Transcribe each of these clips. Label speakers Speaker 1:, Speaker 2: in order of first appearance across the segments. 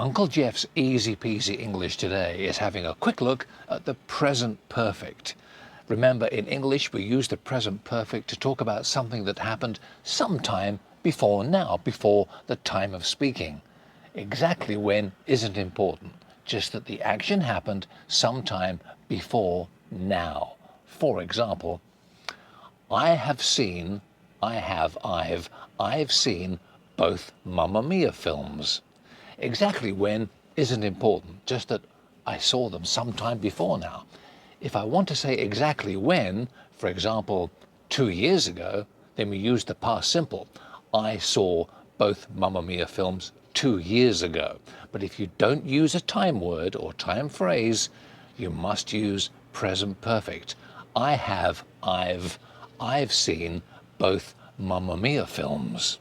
Speaker 1: Uncle Geoff's Easy-Peasy English today is having a quick look at the present perfect. Remember, in English we use the present perfect to talk about something that happened sometime before now, before the time of speaking. Exactly when isn't important, just that the action happened sometime before now. For example, I've seen both Mamma Mia films. Exactly when isn't important, just that I saw them sometime before now. If I want to say exactly when, for example, 2 years ago, then we use the past simple. I saw both Mamma Mia films 2 years ago. But if you don't use a time word or time phrase, you must use present perfect. I've seen both Mamma Mia films.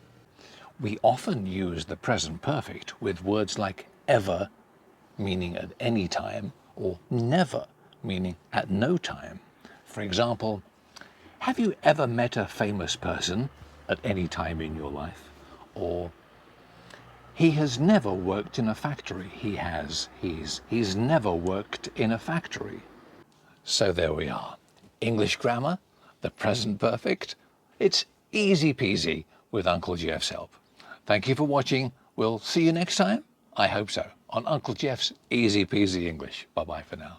Speaker 1: We often use the present perfect with words like ever, meaning at any time, or never, meaning at no time. For example, have you ever met a famous person at any time in your life? Or, he has never worked in a factory. He's never worked in a factory. So there we are. English grammar, the present perfect. It's easy peasy with Uncle Geoff's help. Thank you for watching. We'll see you next time. I hope so. On Uncle Geoff's Easy Peasy English. Bye-bye for now.